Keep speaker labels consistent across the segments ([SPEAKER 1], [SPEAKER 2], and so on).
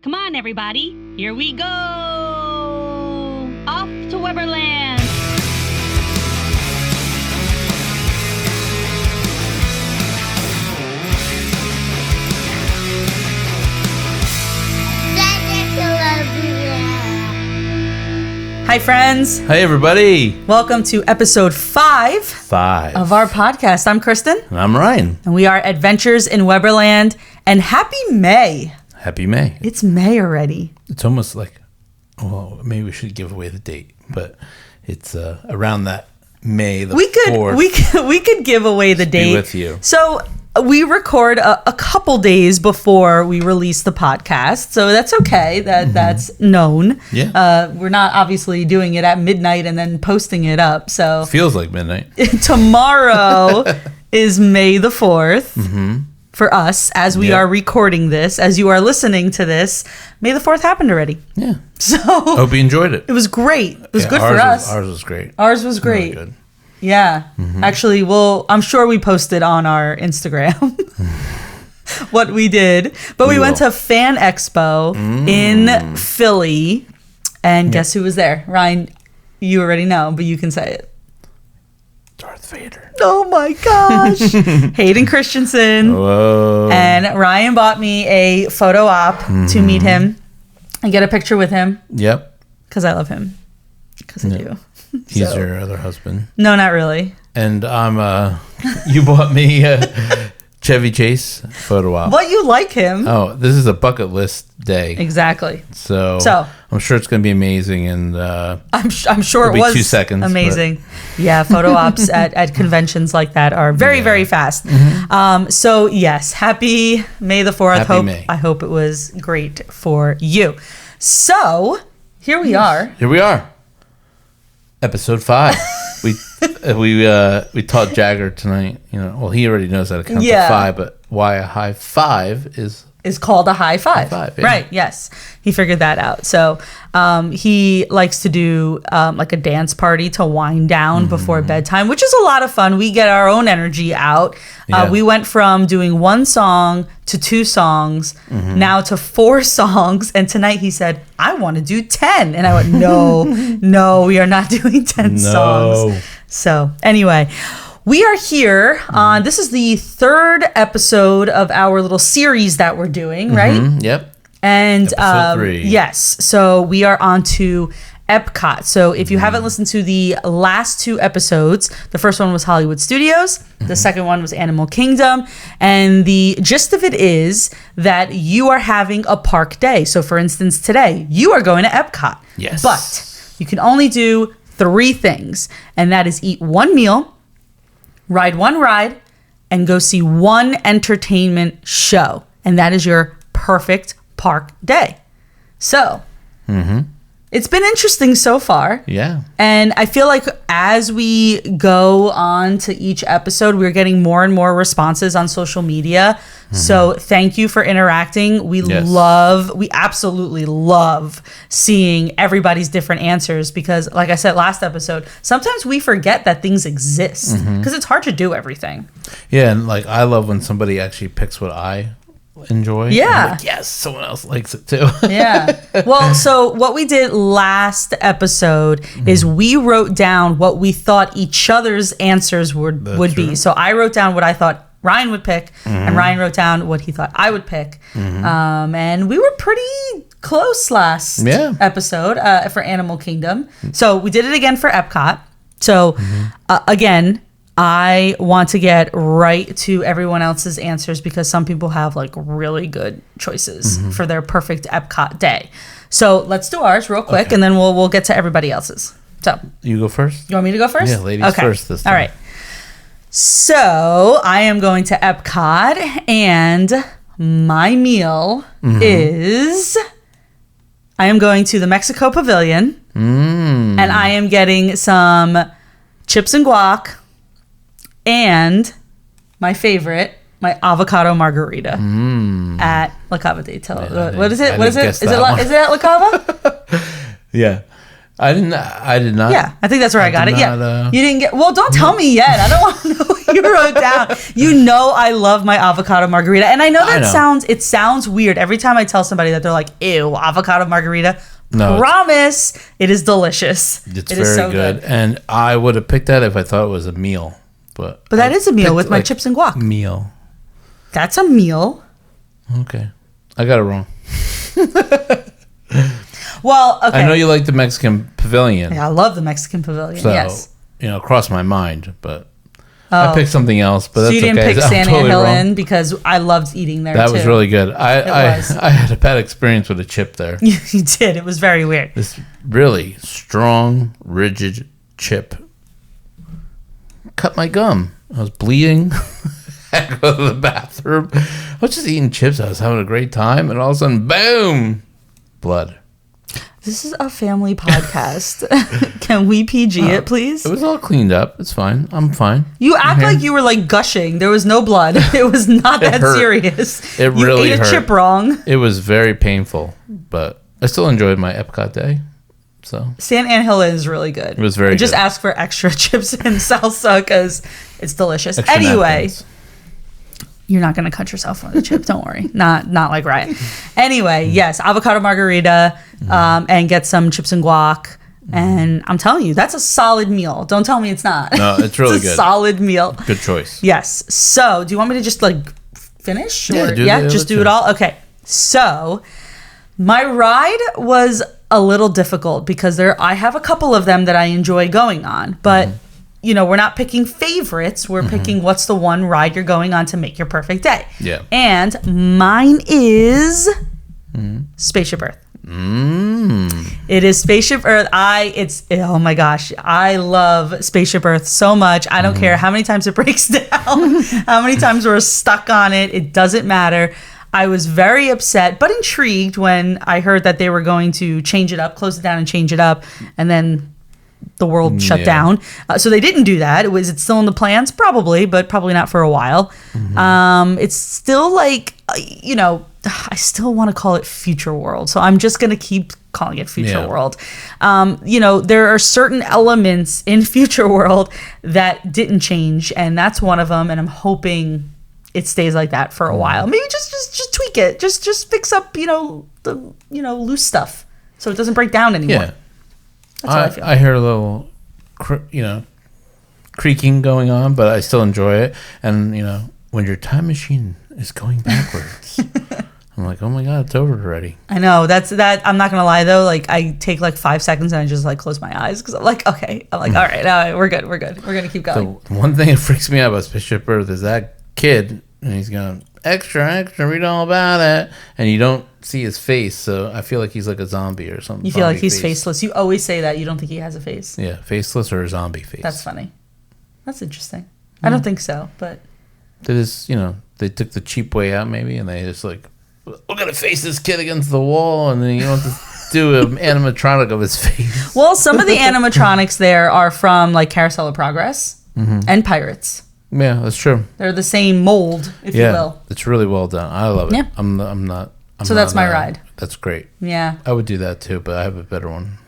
[SPEAKER 1] Come on, everybody. Here we go. Off to Weberland.
[SPEAKER 2] Hi, friends.
[SPEAKER 3] Hey, everybody.
[SPEAKER 2] Welcome to episode 5 of our podcast. I'm Kristen.
[SPEAKER 3] And I'm Ryan.
[SPEAKER 2] And we are Adventures in Weberland. And happy May.
[SPEAKER 3] Happy May.
[SPEAKER 2] It's May already.
[SPEAKER 3] It's almost like, well, maybe we should give away the date, but it's around that May the 4th.
[SPEAKER 2] We could give away the date.
[SPEAKER 3] Be with you.
[SPEAKER 2] So we record a couple days before we release the podcast, so that's okay. That's known.
[SPEAKER 3] Yeah.
[SPEAKER 2] We're not obviously doing it at midnight and then posting it up. So
[SPEAKER 3] Feels like midnight.
[SPEAKER 2] Tomorrow is May the 4th for us as we are recording this. As you are listening to this, May the 4th happened already.
[SPEAKER 3] Yeah.
[SPEAKER 2] So
[SPEAKER 3] Hope you enjoyed it.
[SPEAKER 2] It was great. It was good for us.
[SPEAKER 3] Ours was great.
[SPEAKER 2] Ours was great.
[SPEAKER 3] Really good.
[SPEAKER 2] Yeah. Actually, I'm sure we posted on our Instagram what we did. But we went to Fan Expo in Philly. And guess who was there? Ryan, you already know, but you can say it.
[SPEAKER 3] Darth Vader.
[SPEAKER 2] Oh my gosh. Hayden Christensen.
[SPEAKER 3] Whoa.
[SPEAKER 2] And Ryan bought me a photo op to meet him and get a picture with him.
[SPEAKER 3] Yep.
[SPEAKER 2] Because I love him. Because I do.
[SPEAKER 3] He's your other husband.
[SPEAKER 2] No, not really.
[SPEAKER 3] And you bought me a Chevy Chase photo op.
[SPEAKER 2] But you like him.
[SPEAKER 3] Oh, this is a bucket list day.
[SPEAKER 2] Exactly.
[SPEAKER 3] So I'm sure it's going to be amazing. And
[SPEAKER 2] I'm sure it was
[SPEAKER 3] 2 seconds,
[SPEAKER 2] amazing. Yeah, photo ops at conventions like that are very, very fast. So yes, happy May the 4th.
[SPEAKER 3] Happy May.
[SPEAKER 2] I hope it was great for you. So here we are.
[SPEAKER 3] Here we are. Episode 5. We taught Jagger tonight. Well, he already knows how to count to 5, but why a high five is
[SPEAKER 2] called a high five.
[SPEAKER 3] Yeah.
[SPEAKER 2] Right? Yes, he figured that out. So he likes to do like a dance party to wind down before bedtime, which is a lot of fun. We get our own energy out. We went from doing 1 song to 2 songs, now to 4 songs. And tonight he said, I want to do 10. And I went, no, we are not doing 10 songs. So anyway, we are here on, this is the 3rd episode of our little series that we're doing, right?
[SPEAKER 3] Yep.
[SPEAKER 2] And
[SPEAKER 3] Episode 3.
[SPEAKER 2] yes, so we are on to EPCOT. So if you haven't listened to the last 2 episodes, the first one was Hollywood Studios, the second one was Animal Kingdom, and the gist of it is that you are having a park day. So for instance, today, you are going to EPCOT.
[SPEAKER 3] Yes.
[SPEAKER 2] But you can only do 3 things, and that is eat 1 meal, ride 1 ride, and go see 1 entertainment show. And that is your perfect park day. So, it's been interesting so far.
[SPEAKER 3] Yeah.
[SPEAKER 2] And I feel like as we go on to each episode, we're getting more and more responses on social media. So thank you for interacting. We absolutely love seeing everybody's different answers because, like I said last episode, sometimes we forget that things exist because it's hard to do everything.
[SPEAKER 3] Yeah, and like I love when somebody actually picks what I enjoy.
[SPEAKER 2] Yeah.
[SPEAKER 3] I'm like, yes, someone else likes it too.
[SPEAKER 2] Yeah. Well, so what we did last episode is we wrote down what we thought each other's answers would be. So I wrote down what I thought Ryan would pick, and Ryan wrote down what he thought I would pick. And we were pretty close last episode for Animal Kingdom. So we did it again for EPCOT. So again, I want to get right to everyone else's answers because some people have like really good choices for their perfect EPCOT day. So let's do ours real quick, and then we'll get to everybody else's. So
[SPEAKER 3] you go first.
[SPEAKER 2] You want me to go first?
[SPEAKER 3] Yeah, ladies first this time.
[SPEAKER 2] All right. So I am going to EPCOT, and my meal is I am going to the Mexico Pavilion, and I am getting some chips and guac. And my favorite, my avocado margarita at La Cava de Telo. What is it? Is it at La Cava?
[SPEAKER 3] Yeah. I did not.
[SPEAKER 2] Yeah, I think that's where I got it. Yeah. You didn't get. Well, don't tell me yet. I don't want to know You wrote down. You know I love my avocado margarita. And I know it sounds weird. Every time I tell somebody that, they're like, ew, avocado margarita. No, promise, it is delicious.
[SPEAKER 3] It's very so good. And I would have picked that if I thought it was a meal. But
[SPEAKER 2] that is a meal with my chips and guac.
[SPEAKER 3] Meal.
[SPEAKER 2] That's a meal.
[SPEAKER 3] Okay. I got it wrong.
[SPEAKER 2] Well, okay.
[SPEAKER 3] I know you like the Mexican pavilion.
[SPEAKER 2] Yeah, I love the Mexican pavilion,
[SPEAKER 3] so,
[SPEAKER 2] yes.
[SPEAKER 3] Crossed my mind, but I picked something else. But
[SPEAKER 2] so
[SPEAKER 3] that's
[SPEAKER 2] you didn't
[SPEAKER 3] okay.
[SPEAKER 2] pick San Hill because I loved eating there,
[SPEAKER 3] That was really good. I had a bad experience with a chip there.
[SPEAKER 2] You did. It was very weird.
[SPEAKER 3] This really strong, rigid chip cut my gum. I was bleeding. I had to go to the bathroom. I was just eating chips. I was having a great time. And all of a sudden, boom, blood.
[SPEAKER 2] This is a family podcast. Can we PG it, please?
[SPEAKER 3] It was all cleaned up. It's fine. I'm fine.
[SPEAKER 2] You act like you were like gushing. There was no blood. It was not that serious.
[SPEAKER 3] It really hurt.
[SPEAKER 2] You ate a chip wrong.
[SPEAKER 3] It was very painful, but I still enjoyed my EPCOT day. So
[SPEAKER 2] San Angelo is really good.
[SPEAKER 3] It was very good.
[SPEAKER 2] Just ask for extra chips and salsa because it's delicious.
[SPEAKER 3] Extra
[SPEAKER 2] anyway.
[SPEAKER 3] Napkins.
[SPEAKER 2] You're not going to cut yourself on the chip. Don't worry. Not like Ryan. Anyway, yes, avocado margarita and get some chips and guac. And I'm telling you, that's a solid meal. Don't tell me it's not.
[SPEAKER 3] No, it's really good.
[SPEAKER 2] Solid meal.
[SPEAKER 3] Good choice.
[SPEAKER 2] Yes. So do you want me to just like finish?
[SPEAKER 3] Yeah,
[SPEAKER 2] just do it all? Okay. So my ride was a little difficult because I have a couple of them that I enjoy going on. But we're not picking favorites. We're picking what's the one ride you're going on to make your perfect day.
[SPEAKER 3] Yeah.
[SPEAKER 2] And mine is Spaceship Earth. It is Spaceship Earth. Oh my gosh. I love Spaceship Earth so much. I don't care how many times it breaks down, how many times we're stuck on it. It doesn't matter. I was very upset, but intrigued when I heard that they were going to change it up, close it down and change it up. And then the world shut down. So they didn't do that. Is it still in the plans? Probably, but probably not for a while. It's still like, I still want to call it Future World. So I'm just going to keep calling it Future World. There are certain elements in Future World that didn't change, and that's one of them. And I'm hoping it stays like that for a while. Maybe just tweak it. Just fix up, the loose stuff so it doesn't break down anymore.
[SPEAKER 3] Yeah.
[SPEAKER 2] That's how I feel.
[SPEAKER 3] I hear a little, creaking going on, but I still enjoy it. And, when your time machine is going backwards, I'm like, oh my God, it's over already.
[SPEAKER 2] I know. That's that. I'm not going to lie, though. Like, I take like 5 seconds and I just like close my eyes because I'm like, okay. I'm like, all right, we're good. We're going to keep going.
[SPEAKER 3] The one thing that freaks me out about Spaceship Earth is that kid, and he's going, extra, read all about it. And you don't see his face, so I feel like he's like a zombie or something.
[SPEAKER 2] You feel like he's faceless. You always say that. You don't think he has a face.
[SPEAKER 3] Yeah, faceless or a zombie face.
[SPEAKER 2] That's funny. That's interesting. I don't think so, but
[SPEAKER 3] they just, they took the cheap way out maybe, and they just like, we're gonna face this kid against the wall, and then you want to do an animatronic of his face.
[SPEAKER 2] Well, some of the animatronics there are from like Carousel of Progress and Pirates.
[SPEAKER 3] Yeah, that's true.
[SPEAKER 2] They're the same mold, if you will. It's
[SPEAKER 3] really well done. I love it.
[SPEAKER 2] Yeah. That's my ride.
[SPEAKER 3] That's great.
[SPEAKER 2] Yeah.
[SPEAKER 3] I would do that too, but I have a better one.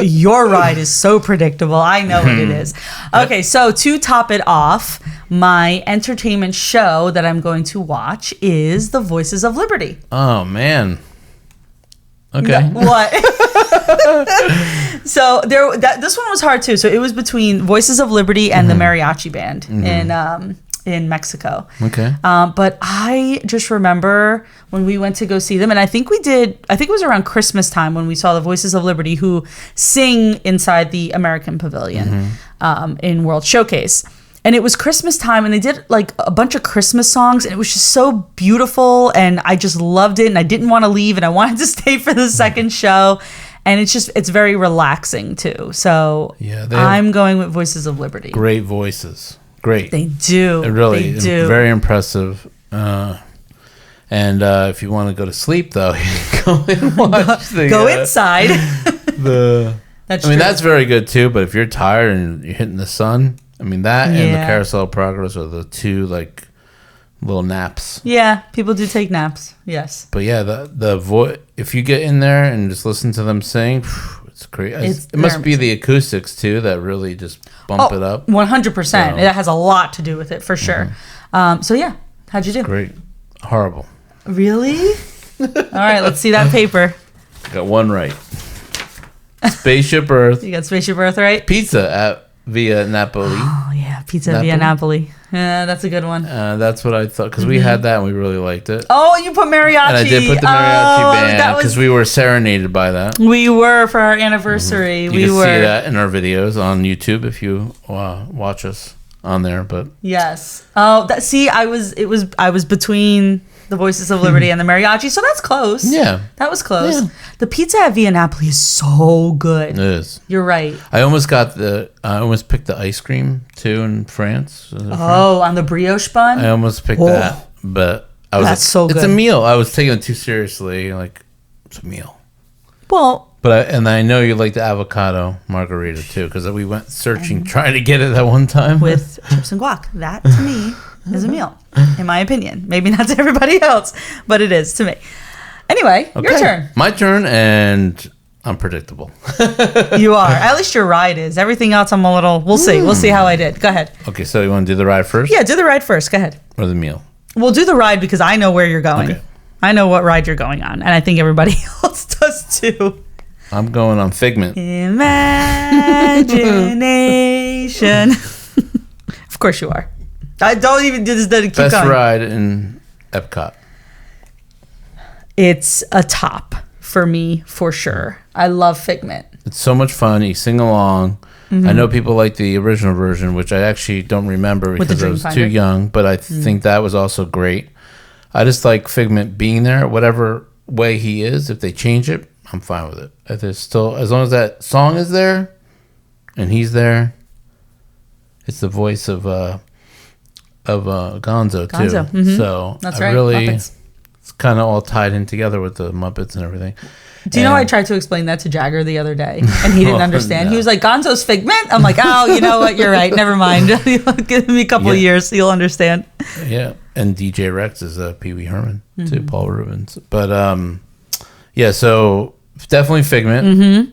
[SPEAKER 2] Your ride is so predictable. I know what it is. Okay, so to top it off, my entertainment show that I'm going to watch is The Voices of Liberty.
[SPEAKER 3] Oh, man. Okay.
[SPEAKER 2] What? So this one was hard too. So it was between Voices of Liberty and the Mariachi Band in Mexico.
[SPEAKER 3] Okay.
[SPEAKER 2] But I just remember when we went to go see them, and I think it was around Christmas time when we saw the Voices of Liberty, who sing inside the American Pavilion in World Showcase. And it was Christmas time, and they did like a bunch of Christmas songs, and it was just so beautiful, and I just loved it, and I didn't want to leave, and I wanted to stay for the second show. And it's very relaxing too. So I'm going with Voices of Liberty.
[SPEAKER 3] Great voices. Great.
[SPEAKER 2] They do.
[SPEAKER 3] They do. Very impressive. And if you want to go to sleep, though, go and watch
[SPEAKER 2] go inside.
[SPEAKER 3] That's very good too. But if you're tired and you're hitting the sun, that and the Carousel of Progress are the two like little naps. Yeah,
[SPEAKER 2] people do take naps. Yes.
[SPEAKER 3] But yeah, the voice. If you get in there and just listen to them sing, it's It's crazy. It must be the acoustics too that really just bump it up.
[SPEAKER 2] 100%. It has a lot to do with it for sure. So yeah, how'd you do?
[SPEAKER 3] Great. Horrible.
[SPEAKER 2] Really? All right, let's see that paper.
[SPEAKER 3] Got one right. Spaceship Earth.
[SPEAKER 2] You got Spaceship Earth right?
[SPEAKER 3] Pizza at Via Napoli.
[SPEAKER 2] Oh yeah, Pizza Via Napoli. Yeah, that's a good one.
[SPEAKER 3] That's what I thought because we had that and we really liked it.
[SPEAKER 2] Oh, you put mariachi.
[SPEAKER 3] And I did put the mariachi band because we were serenaded by that.
[SPEAKER 2] We were for our anniversary.
[SPEAKER 3] You can see that in our videos on YouTube if you watch us on there. But
[SPEAKER 2] yes. Oh, I was between the Voices of Liberty and the mariachi, so that's close.
[SPEAKER 3] Yeah,
[SPEAKER 2] that was close.
[SPEAKER 3] Yeah.
[SPEAKER 2] The pizza at Via Napoli is so good.
[SPEAKER 3] It is.
[SPEAKER 2] You're right.
[SPEAKER 3] I almost picked the ice cream too in France.
[SPEAKER 2] On the brioche bun.
[SPEAKER 3] I almost picked that, but I was
[SPEAKER 2] so good.
[SPEAKER 3] It's a meal. I was taking it too seriously. Like it's a meal.
[SPEAKER 2] Well,
[SPEAKER 3] but I know you like the avocado margarita too because we went searching trying to get it that one time
[SPEAKER 2] with chips and guac. That to me is a meal, in my opinion. Maybe not to everybody else, but it is to me. Anyway, your turn.
[SPEAKER 3] My turn, and I'm predictable.
[SPEAKER 2] You are. At least your ride is. Everything else, I'm a little. We'll see. We'll see how I did. Go ahead.
[SPEAKER 3] Okay, so you want to do the ride first?
[SPEAKER 2] Yeah, do the ride first. Go ahead.
[SPEAKER 3] Or the meal?
[SPEAKER 2] We'll do the ride because I know where you're going.
[SPEAKER 3] Okay.
[SPEAKER 2] I know what ride you're going on, and I think everybody else does too.
[SPEAKER 3] I'm going on Figment.
[SPEAKER 2] Imagination. Of course you are. I don't even do this. Keep
[SPEAKER 3] Best
[SPEAKER 2] going.
[SPEAKER 3] ride in EPCOT.
[SPEAKER 2] It's a top for me for sure. I love Figment.
[SPEAKER 3] It's so much fun. You sing along. Mm-hmm. I know people like the original version, which I actually don't remember because I was too young, but I think that was also great. I just like Figment being there, whatever way he is. If they change it, I'm fine with it. There's still, as long as that song is there and he's there, it's the voice of Gonzo too.
[SPEAKER 2] Mm-hmm.
[SPEAKER 3] So
[SPEAKER 2] that's
[SPEAKER 3] I
[SPEAKER 2] right.
[SPEAKER 3] really,
[SPEAKER 2] Muppets.
[SPEAKER 3] It's kind of all tied in together with the Muppets and everything.
[SPEAKER 2] Do you know I tried to explain that to Jagger the other day and he didn't understand?
[SPEAKER 3] No.
[SPEAKER 2] He was like, Gonzo's Figment? I'm like, oh, you know what? You're right. Never mind. Give me a couple of years. You'll understand.
[SPEAKER 3] Yeah. And DJ Rex is Pee Wee Herman too, Paul Rubens. But yeah, so definitely Figment. Mm-hmm.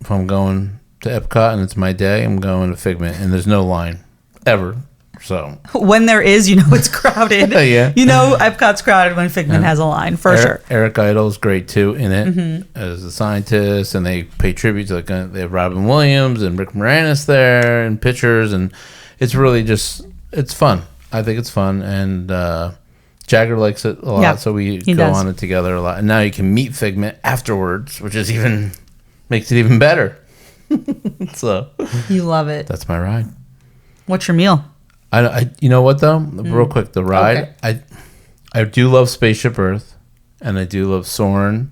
[SPEAKER 3] If I'm going to Epcot and it's my day, I'm going to Figment. And there's no line ever. So
[SPEAKER 2] when there is, you know it's crowded.
[SPEAKER 3] Yeah.
[SPEAKER 2] You know Epcot's crowded when Figment has a line, for sure.
[SPEAKER 3] Eric Idle's great too in it as a scientist, and they pay tribute to they have Robin Williams and Rick Moranis there and pictures, and it's really just it's fun. I think it's fun, and Jagger likes it a lot, so we go on it together a lot. And now you can meet Figment afterwards, which is makes it even better. So
[SPEAKER 2] you love it.
[SPEAKER 3] That's my ride.
[SPEAKER 2] What's your meal?
[SPEAKER 3] I you know what though? Real quick, the ride. Okay. I do love Spaceship Earth, and I do love Soarin'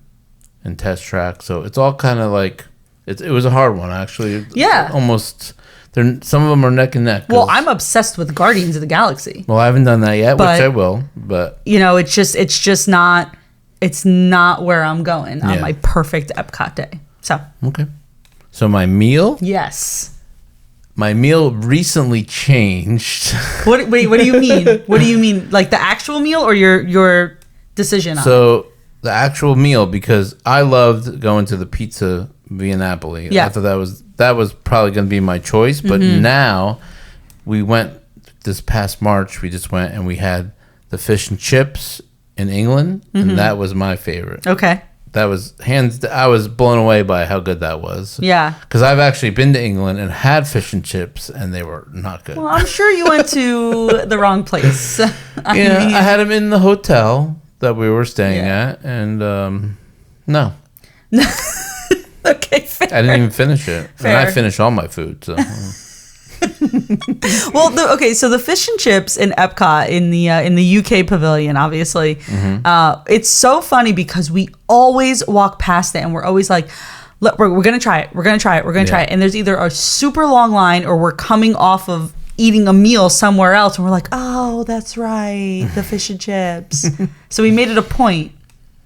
[SPEAKER 3] and Test Track. So it's all kind of like it was a hard one actually.
[SPEAKER 2] Yeah.
[SPEAKER 3] Almost. Some of them are neck and neck.
[SPEAKER 2] Well, I'm obsessed with Guardians of the Galaxy.
[SPEAKER 3] Well, I haven't done that yet, which I will. But
[SPEAKER 2] you know, it's just not. It's not where I'm going on my perfect Epcot day. So
[SPEAKER 3] okay. So my meal.
[SPEAKER 2] Yes.
[SPEAKER 3] My meal recently changed.
[SPEAKER 2] Wait, what do you mean? What do you mean? Like the actual meal or your decision on it?
[SPEAKER 3] So the actual meal, because I loved going to the Pizza Via Napoli.
[SPEAKER 2] Yeah.
[SPEAKER 3] I thought that was probably going to be my choice. But now we went this past March. We just went and we had the fish and chips in England. And that was my favorite.
[SPEAKER 2] Okay.
[SPEAKER 3] That was I was blown away by how good that was.
[SPEAKER 2] Yeah.
[SPEAKER 3] Because I've actually been to England and had fish and chips, and they were not good.
[SPEAKER 2] Well, I'm sure you went to the wrong place.
[SPEAKER 3] I had them in the hotel that we were staying at, and no.
[SPEAKER 2] Okay, fair.
[SPEAKER 3] I didn't even finish it.
[SPEAKER 2] Fair.
[SPEAKER 3] And I finished all my food, so...
[SPEAKER 2] Well, so the fish and chips in Epcot in the UK pavilion, obviously, it's so funny because we always walk past it and we're always like, look, we're gonna try it, we're gonna try it, and there's either a super long line or we're coming off of eating a meal somewhere else and we're like, oh, that's right, the fish and chips. So we made it a point.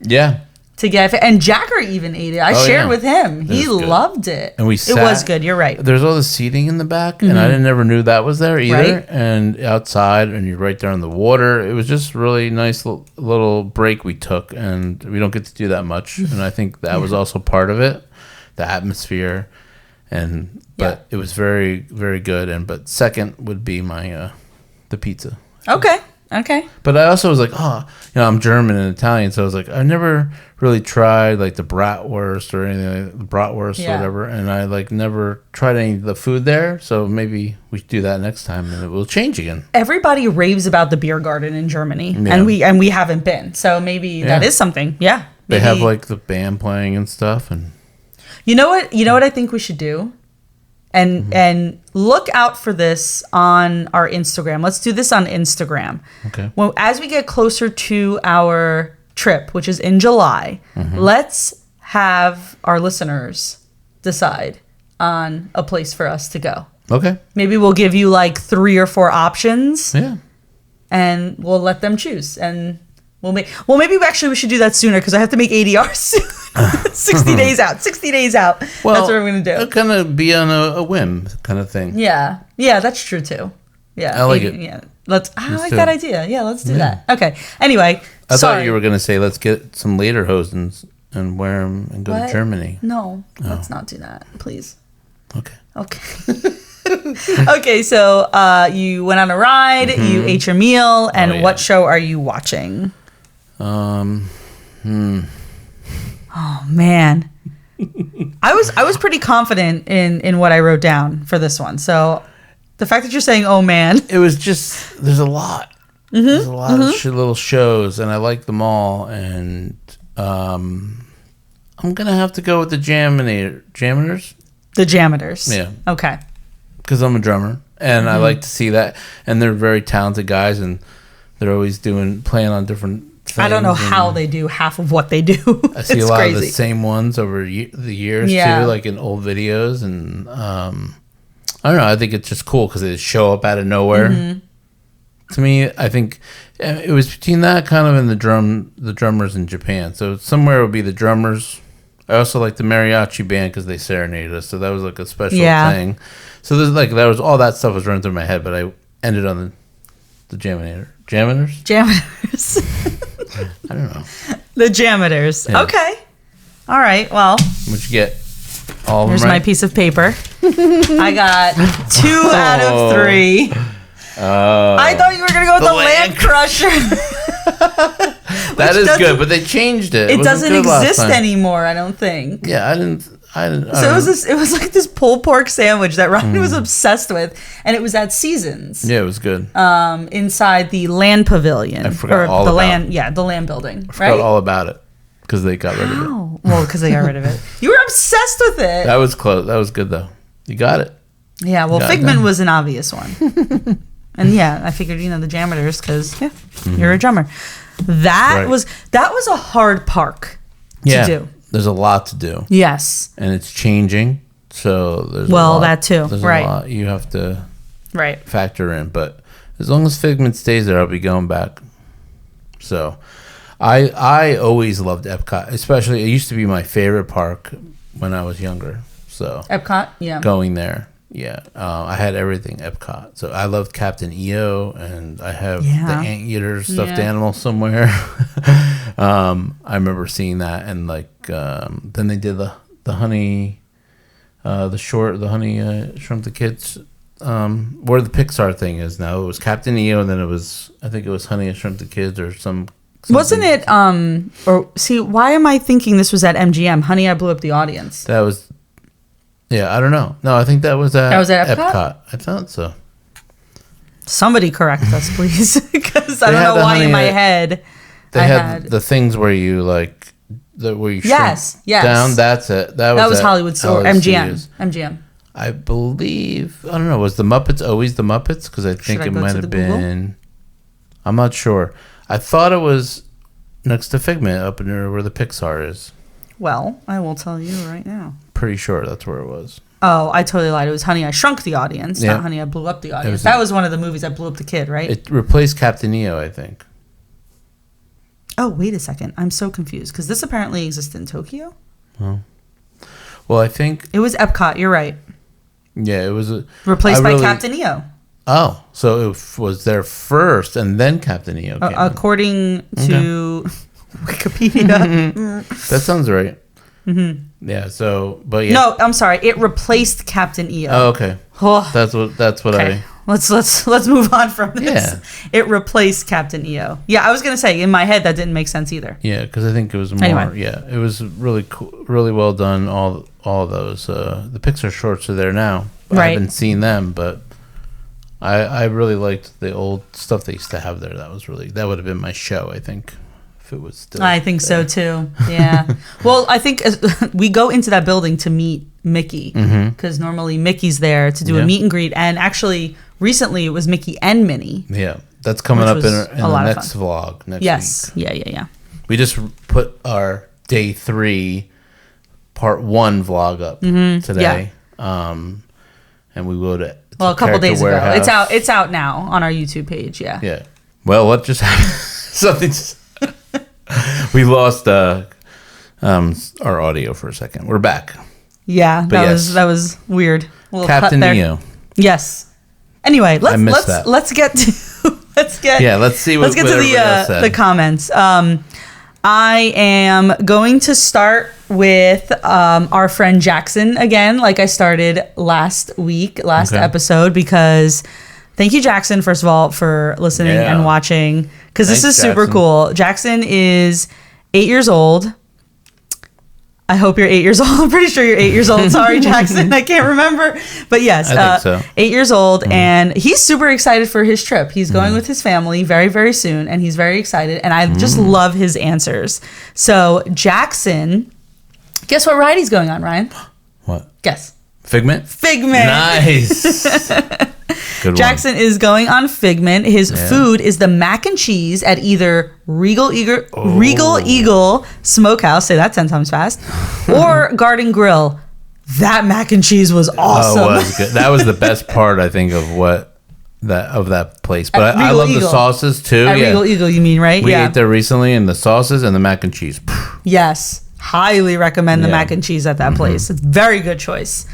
[SPEAKER 3] Yeah.
[SPEAKER 2] To get it. And Jagger even ate it. I shared with him. He loved it.
[SPEAKER 3] And
[SPEAKER 2] it was good. You're right.
[SPEAKER 3] There's all the seating in the back, and I never knew that was there either. Right? And outside, and you're right there on the water. It was just really nice little break we took, and we don't get to do that much. And I think that was also part of it, the atmosphere, but it was very, very good. But second would be my the pizza.
[SPEAKER 2] Okay.
[SPEAKER 3] But I also was like, I'm German and Italian, so I was like, I never really tried like the bratwurst or anything, like the bratwurst or whatever, and I like never tried any of the food there. So maybe we should do that next time, and it will change again.
[SPEAKER 2] Everybody raves about the beer garden in Germany, and we haven't been, so maybe that is something. Yeah,
[SPEAKER 3] they have like the band playing and stuff, and
[SPEAKER 2] you know what I think we should do. And look out for this on our Instagram. Let's do this on Instagram.
[SPEAKER 3] Okay.
[SPEAKER 2] Well, as we get closer to our trip, which is in July, let's have our listeners decide on a place for us to go.
[SPEAKER 3] Okay.
[SPEAKER 2] Maybe we'll give you like 3 or 4 options.
[SPEAKER 3] Yeah.
[SPEAKER 2] And we'll let them choose. And maybe we should do that sooner because I have to make ADRs 60 days out. 60 days out.
[SPEAKER 3] Well,
[SPEAKER 2] that's what we're going to do.
[SPEAKER 3] It'll kind of be on a whim kind of thing.
[SPEAKER 2] Yeah. Yeah, that's true too. Yeah.
[SPEAKER 3] I like it.
[SPEAKER 2] Yeah. I like that idea. Yeah, let's do that. Okay. Anyway.
[SPEAKER 3] I thought you were going to say, let's get some lederhosen and wear them and go to Germany.
[SPEAKER 2] No, let's not do that, please.
[SPEAKER 3] Okay.
[SPEAKER 2] Okay, so you went on a ride, you ate your meal, and what show are you watching? Oh man, I was pretty confident in what I wrote down for this one. So the fact that you're saying "oh man,"
[SPEAKER 3] it was just there's a lot. There's a lot of little shows, and I like them all. And I'm gonna have to go with the Jammers.
[SPEAKER 2] The Jammers.
[SPEAKER 3] Yeah.
[SPEAKER 2] Okay.
[SPEAKER 3] Because I'm a drummer, and I like to see that. And they're very talented guys, and they're always playing on different things.
[SPEAKER 2] I don't know how they do half of what they do.
[SPEAKER 3] I see a lot of the same ones over the years, too, like in old videos. And I don't know. I think it's just cool because they show up out of nowhere. To me, I think it was between that kind of and the drummers in Japan. So somewhere would be the drummers. I also like the mariachi band because they serenaded us. So that was like a special thing. So there's like all that stuff was running through my head, but I ended on the Jammers. I don't know.
[SPEAKER 2] The Jammers. Yeah. Okay. All right. Well.
[SPEAKER 3] What'd you get? All of them.
[SPEAKER 2] Here's my piece of paper. I got 2 out of 3. I thought you were gonna go with the Land Crusher.
[SPEAKER 3] That is good, but they changed it.
[SPEAKER 2] It doesn't exist anymore. I don't think.
[SPEAKER 3] Yeah, I didn't.
[SPEAKER 2] So it was like this pulled pork sandwich that Ryan was obsessed with, and it was at Seasons.
[SPEAKER 3] Yeah, it was good.
[SPEAKER 2] Inside the Land Pavilion.
[SPEAKER 3] I forgot all about it.
[SPEAKER 2] Yeah, the Land Building.
[SPEAKER 3] I forgot all about it because they got rid of it.
[SPEAKER 2] Oh, well, because they got rid of it. You were obsessed with it.
[SPEAKER 3] That was close. That was good though. You got it.
[SPEAKER 2] Yeah. Well, Figment was an obvious one. And yeah, I figured, the Jammers because you're a drummer. That was a hard park to do.
[SPEAKER 3] There's a lot to do.
[SPEAKER 2] Yes.
[SPEAKER 3] And it's changing. So there's a lot.
[SPEAKER 2] That too.
[SPEAKER 3] There's
[SPEAKER 2] right.
[SPEAKER 3] a lot you have to factor in. But as long as Figment stays there, I'll be going back. So I always loved Epcot. Especially, it used to be my favorite park when I was younger. So
[SPEAKER 2] Epcot, yeah.
[SPEAKER 3] Going there. Yeah, I had everything Epcot. So I loved Captain EO, and I have the anteater stuffed animal somewhere. I remember seeing that, and then they did the honey, the honey shrunk the kids. Where the Pixar thing is now, it was Captain EO, and then I think it was Honey I Shrunk the Kids or something.
[SPEAKER 2] Wasn't it? Why am I thinking this was at MGM? Honey, I Blew Up the Audience.
[SPEAKER 3] That was. Yeah, I don't know. No, I think that was at Epcot. I thought so.
[SPEAKER 2] Somebody correct us, please, because I don't know why in my head
[SPEAKER 3] they had the things where you where you
[SPEAKER 2] yes
[SPEAKER 3] down. That's it. That
[SPEAKER 2] was Hollywood Store, MGM.
[SPEAKER 3] I believe. I don't know. Was the Muppets always the Muppets? Because I think it might have been. Google? I'm not sure. I thought it was next to Figment up near where the Pixar is.
[SPEAKER 2] Well, I will tell you right now.
[SPEAKER 3] Pretty sure that's where it was.
[SPEAKER 2] Oh, I totally lied. It was Honey, I Shrunk the Audience, not Honey, I Blew Up the Audience. That was one of the movies that blew up the kid, right?
[SPEAKER 3] It replaced Captain EO, I think.
[SPEAKER 2] Oh, wait a second. I'm so confused because this apparently existed in Tokyo.
[SPEAKER 3] Oh. Well, I think...
[SPEAKER 2] It was Epcot. You're right.
[SPEAKER 3] Yeah, it was...
[SPEAKER 2] Replaced by Captain EO.
[SPEAKER 3] Oh, so it was there first and then Captain EO came
[SPEAKER 2] according to Wikipedia.
[SPEAKER 3] That sounds right.
[SPEAKER 2] Mm-hmm.
[SPEAKER 3] Yeah. So, but yeah.
[SPEAKER 2] No, I'm sorry. It replaced Captain EO.
[SPEAKER 3] Oh, okay.
[SPEAKER 2] Oh,
[SPEAKER 3] That's what
[SPEAKER 2] okay. Let's move on from this.
[SPEAKER 3] Yeah.
[SPEAKER 2] It replaced Captain EO. Yeah, I was gonna say in my head that didn't make sense either.
[SPEAKER 3] Yeah, because I think it was more.
[SPEAKER 2] Anyway.
[SPEAKER 3] Yeah, it was really cool, really well done. All of those. The Pixar shorts are there now. I
[SPEAKER 2] Right.
[SPEAKER 3] haven't seen them, but I really liked the old stuff they used to have there. That would have been my show, I think, if it was still.
[SPEAKER 2] I think so too. Yeah. Well, I think we go into that building to meet Mickey because normally Mickey's there to do a meet and greet, and actually recently it was Mickey and Minnie.
[SPEAKER 3] Yeah, that's coming up in the next
[SPEAKER 2] fun.
[SPEAKER 3] vlog next
[SPEAKER 2] Yes.
[SPEAKER 3] week.
[SPEAKER 2] Yeah.
[SPEAKER 3] We just put our day 3 part 1 vlog up today. And we will to
[SPEAKER 2] a couple days
[SPEAKER 3] Warehouse.
[SPEAKER 2] ago. It's out now on our YouTube page. Yeah.
[SPEAKER 3] Yeah. Well, what just happened? Something. We lost our audio for a second. We're back.
[SPEAKER 2] Yeah, that was weird.
[SPEAKER 3] Captain EO.
[SPEAKER 2] Yes. Anyway, let's get to let's get to the comments. I am going to start with our friend Jackson again, like I started last episode, because thank you, Jackson, first of all, for listening and watching, because this is super cool. Jackson is 8 years old. I hope you're 8 years old. I'm pretty sure you're 8 years old. Sorry, Jackson. I can't remember. But yes,
[SPEAKER 3] I think so.
[SPEAKER 2] 8 years old. And he's super excited for his trip. He's going with his family very, very soon. And he's very excited. And I just love his answers. So Jackson, guess what ride he's going on, Ryan?
[SPEAKER 3] What?
[SPEAKER 2] Guess.
[SPEAKER 3] Figment?
[SPEAKER 2] Nice.
[SPEAKER 3] Good
[SPEAKER 2] Jackson is going on Figment. His food is the mac and cheese at either Regal Eagle Smokehouse, say that 10 times fast, or Garden Grill. That mac and cheese was awesome.
[SPEAKER 3] Oh, it was good. That was the best part, I think, of that place. But I love the sauces too.
[SPEAKER 2] At Regal Eagle, you mean, right?
[SPEAKER 3] We ate there recently, and the sauces and the mac and cheese.
[SPEAKER 2] Yes, highly recommend the mac and cheese at that place. It's a very good choice.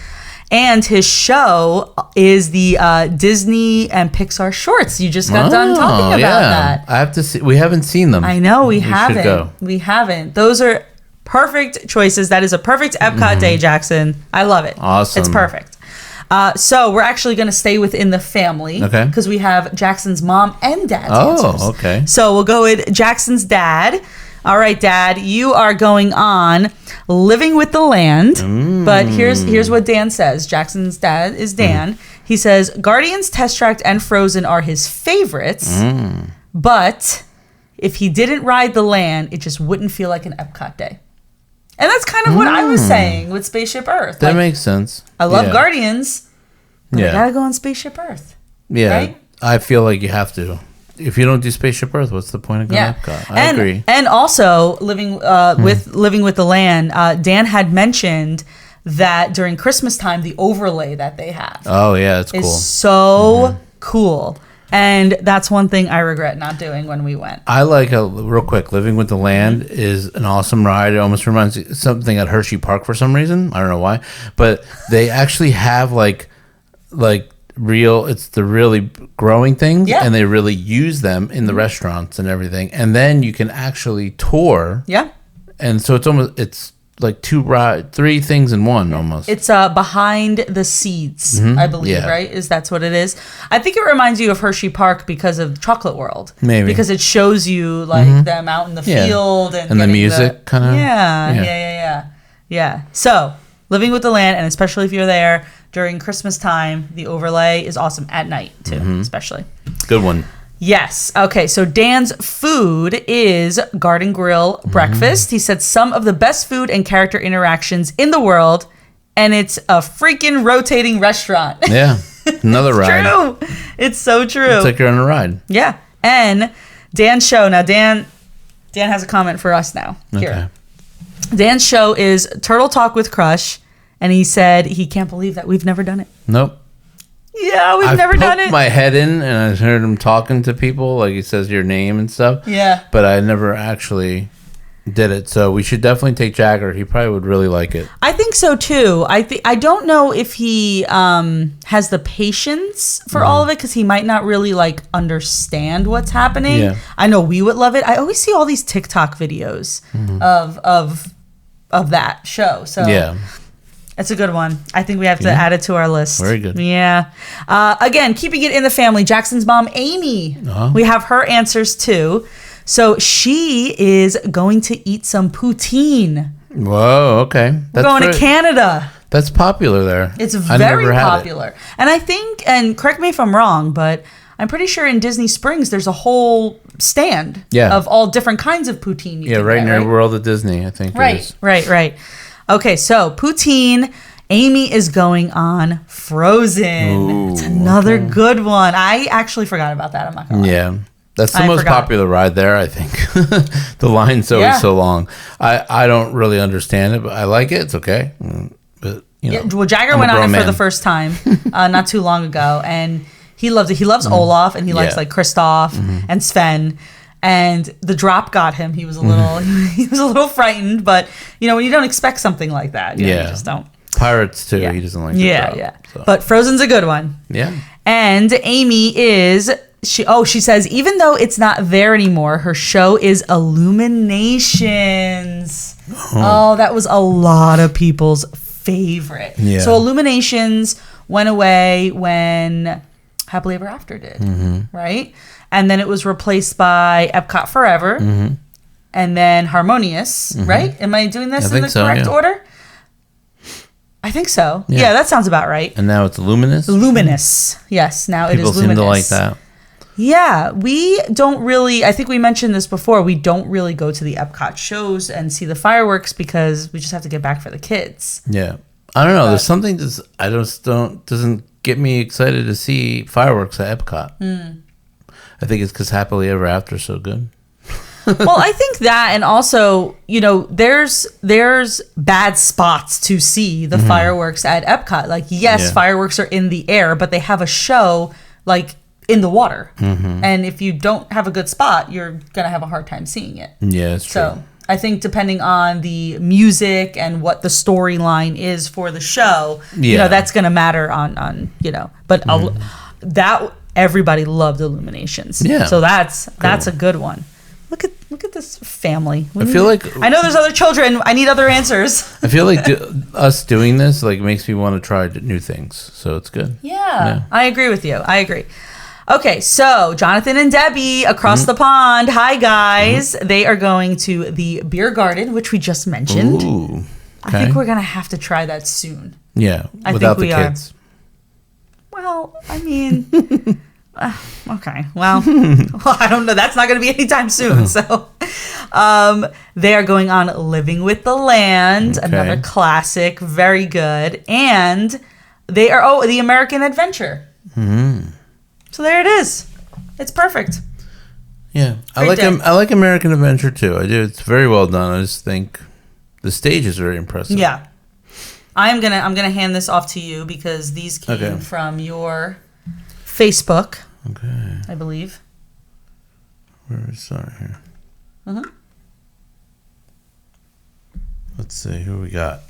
[SPEAKER 2] And his show is the Disney and Pixar shorts. You just got done talking about that.
[SPEAKER 3] I have to see. We haven't seen them.
[SPEAKER 2] I know we haven't. We haven't. Those are perfect choices. That is a perfect EPCOT day, Jackson. I love it.
[SPEAKER 3] Awesome.
[SPEAKER 2] It's perfect. So we're actually going to stay within the family.
[SPEAKER 3] Okay.
[SPEAKER 2] Because we have Jackson's mom and dad's answers.
[SPEAKER 3] Okay.
[SPEAKER 2] So we'll go with Jackson's dad. All right, Dad, you are going on Living with the Land. But here's what Dan says. Jackson's dad is Dan. He says, Guardians, Test Track, and Frozen are his favorites. But if he didn't ride the land, it just wouldn't feel like an EPCOT day. And that's kind of what I was saying with Spaceship Earth.
[SPEAKER 3] That makes sense.
[SPEAKER 2] I love Guardians, but I gotta go on Spaceship Earth.
[SPEAKER 3] Yeah,
[SPEAKER 2] right?
[SPEAKER 3] I feel like you have to. If you don't do Spaceship Earth, what's the point of going to Epcot? I agree.
[SPEAKER 2] And also, Living with the Land, Dan had mentioned that during Christmas time, the overlay that they have.
[SPEAKER 3] Oh, yeah, it's cool.
[SPEAKER 2] Is so cool. And that's one thing I regret not doing when we went.
[SPEAKER 3] I like, real quick, Living with the Land is an awesome ride. It almost reminds me of something at Hershey Park for some reason. I don't know why. But they actually have like it's the really growing things, and they really use them in the restaurants and everything, and then you can actually tour, and so it's like three things in one almost. It's
[SPEAKER 2] behind the seeds, I believe, right? That's what it is. I think it reminds you of Hershey Park because of Chocolate World,
[SPEAKER 3] maybe
[SPEAKER 2] because it shows you like them out in the field and
[SPEAKER 3] the music kind of
[SPEAKER 2] yeah. So Living with the Land, and especially if you're there during Christmas time, the overlay is awesome at night too, especially.
[SPEAKER 3] Good one.
[SPEAKER 2] Yes. Okay. So Dan's food is Garden Grill breakfast. He said some of the best food and character interactions in the world, and it's a freaking rotating restaurant.
[SPEAKER 3] Yeah. Another ride.
[SPEAKER 2] True. It's so true.
[SPEAKER 3] It's like you're on a ride.
[SPEAKER 2] Yeah. And Dan's show. Now Dan has a comment for us now. Here.
[SPEAKER 3] Okay.
[SPEAKER 2] Dan's show is Turtle Talk with Crush. And he said he can't believe that we've never done it.
[SPEAKER 3] Nope.
[SPEAKER 2] Yeah, we've never done it.
[SPEAKER 3] I poked my head in and I heard him talking to people, like he says your name and stuff.
[SPEAKER 2] Yeah.
[SPEAKER 3] But I never actually did it. So we should definitely take Jagger. He probably would really like it.
[SPEAKER 2] I think so too. I don't know if he has the patience for all of it, because he might not really like understand what's happening. Yeah. I know we would love it. I always see all these TikTok videos of of that show. So
[SPEAKER 3] Yeah.
[SPEAKER 2] it's a good one. I think we have to add it to our list.
[SPEAKER 3] Very good.
[SPEAKER 2] Yeah. Again, keeping it in the family, Jackson's mom, Amy. We have her answers too. So she is going to eat some poutine.
[SPEAKER 3] Whoa, okay.
[SPEAKER 2] We're going to Canada.
[SPEAKER 3] That's popular there.
[SPEAKER 2] It's very popular. And I think, and correct me if I'm wrong, but I'm pretty sure in Disney Springs there's a whole stand of all different kinds of poutine.
[SPEAKER 3] Right near World of Disney, I think.
[SPEAKER 2] Right. Okay, so poutine. Amy is going on Frozen.
[SPEAKER 3] Ooh,
[SPEAKER 2] it's another good one. I actually forgot about that. I'm not going to lie.
[SPEAKER 3] Yeah. That's the most popular ride there, I think. The line's always so long. I don't really understand it, but I like it. It's okay. But,
[SPEAKER 2] well, Jagger went on it for the first time not too long ago, and he loves it. He loves Olaf, and he likes like Kristoff and Sven. And the drop got him. He was a little frightened, but when you don't expect something like that, you just don't.
[SPEAKER 3] Pirates too. He doesn't like the drop. So.
[SPEAKER 2] But Frozen's a good one.
[SPEAKER 3] Yeah.
[SPEAKER 2] And Amy is she says even though it's not there anymore, her show is Illuminations. Oh, that was a lot of people's favorite. Yeah. So Illuminations went away when Happily Ever After did, right? And then it was replaced by Epcot Forever, and then Harmonious, right? Am I doing this in the correct order? I think so. Yeah, that sounds about right.
[SPEAKER 3] And now it's Luminous?
[SPEAKER 2] Luminous. Yes, now it is Luminous.
[SPEAKER 3] People seem to like that.
[SPEAKER 2] Yeah, we don't really, I think we mentioned this before, we don't really go to the Epcot shows and see the fireworks because we just have to get back for the kids.
[SPEAKER 3] Yeah. I don't know. There's something doesn't get me excited to see fireworks at Epcot. I think it's because Happily Ever After is so good.
[SPEAKER 2] Well, I think that, and also, there's bad spots to see the fireworks at Epcot. Like, yes, fireworks are in the air, but they have a show like in the water. And if you don't have a good spot, you're gonna have a hard time seeing it. Yeah, that's true. So I think depending on the music and what the storyline is for the show, that's gonna matter on. But that everybody loved Illuminations. Yeah. So that's a good one. Look at this family. I feel like I know there's other children. I need other answers.
[SPEAKER 3] I feel like us doing this makes me want to try new things. So it's good.
[SPEAKER 2] Yeah, I agree with you. I agree. Okay, so Jonathan and Debbie across the pond. Hi guys. They are going to the beer garden, which we just mentioned. Ooh, okay. I think we're gonna have to try that soon.
[SPEAKER 3] Yeah, without the kids.
[SPEAKER 2] Well, I mean. Okay. Well, I don't know. That's not going to be anytime soon. So, they are going on Living with the Land, another classic, very good, and they are the American Adventure. So there it is. It's perfect.
[SPEAKER 3] Yeah, I like American Adventure too. I do. It's very well done. I just think the stage is very impressive.
[SPEAKER 2] Yeah, I'm gonna hand this off to you because these came from your Facebook, I believe.
[SPEAKER 3] Where is that here? Let's see who we got.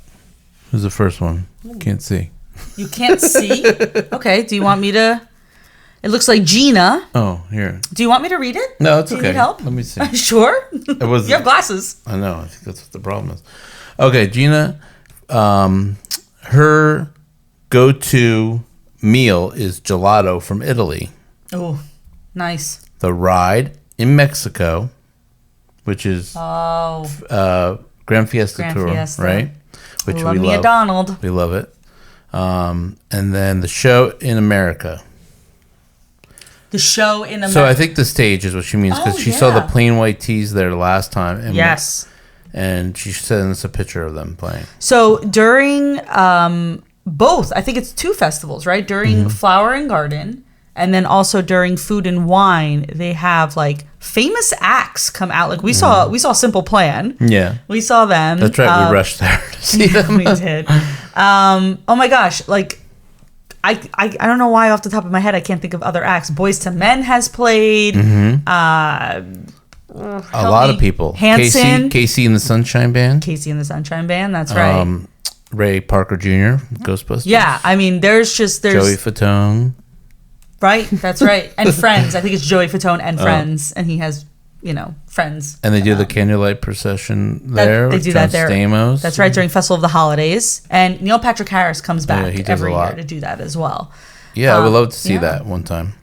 [SPEAKER 3] Who's the first one? Can't see.
[SPEAKER 2] You can't see? Okay. Do you want me to? It looks like Gina.
[SPEAKER 3] Oh, here.
[SPEAKER 2] Do you want me to read it?
[SPEAKER 3] No, it's okay.
[SPEAKER 2] Do you need help?
[SPEAKER 3] Let me see.
[SPEAKER 2] Sure. You have glasses.
[SPEAKER 3] I know. I think that's what the problem is. Okay, Gina. Her go-to meal is gelato from Italy.
[SPEAKER 2] Oh, nice.
[SPEAKER 3] The ride in Mexico, which is Grand Fiesta Tour, right? Which we love. Me a Donald. We love it. And then the show in America.
[SPEAKER 2] The show in America.
[SPEAKER 3] So I think the stage is what she means because she saw the plain white tees there last time. And
[SPEAKER 2] yes.
[SPEAKER 3] And she sent us a picture of them playing.
[SPEAKER 2] So during both, I think it's 2 festivals, right? During Flower and Garden, and then also during Food and Wine, they have famous acts come out. Like we saw Simple Plan.
[SPEAKER 3] Yeah,
[SPEAKER 2] we saw them.
[SPEAKER 3] That's right. We rushed there to see them.
[SPEAKER 2] We did. Oh my gosh! I don't know why off the top of my head I can't think of other acts. Boyz II Men has played.
[SPEAKER 3] A lot of people.
[SPEAKER 2] Hanson,
[SPEAKER 3] Casey and the Sunshine Band.
[SPEAKER 2] Casey and the Sunshine Band. That's right.
[SPEAKER 3] Ray Parker Jr. Ghostbusters.
[SPEAKER 2] Yeah, I mean, there's
[SPEAKER 3] Joey Fatone.
[SPEAKER 2] Right, that's right, and Friends. I think it's Joey Fatone and Friends, and he has friends.
[SPEAKER 3] And they do the candlelight procession there.
[SPEAKER 2] They do that there.
[SPEAKER 3] Stamos.
[SPEAKER 2] That's right, during Festival of the Holidays. And Neil Patrick Harris comes back every year to do that as well.
[SPEAKER 3] Yeah, I would love to see that one time.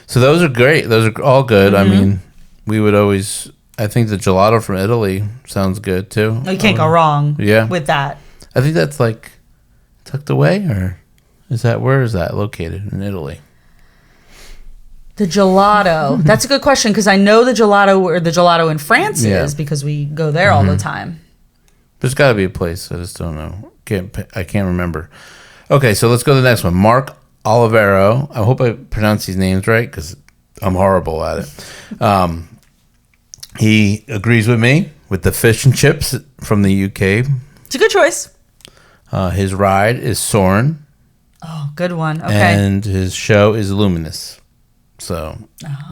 [SPEAKER 3] So those are great. Those are all good. I mean, we would always... I think the gelato from Italy sounds good, too.
[SPEAKER 2] You can't go wrong with that.
[SPEAKER 3] I think that's like tucked away, or where is that located in Italy?
[SPEAKER 2] The gelato. That's a good question, because I know the gelato in France is, because we go there all the time.
[SPEAKER 3] There's got to be a place. I just don't know. I can't remember. Okay, so let's go to the next one. Mark Olivero. I hope I pronounced these names right, because I'm horrible at it. He agrees with me with the fish and chips from the UK.
[SPEAKER 2] It's a good choice.
[SPEAKER 3] His ride is Soarin'.
[SPEAKER 2] Oh, good one. Okay.
[SPEAKER 3] And his show is Luminous. So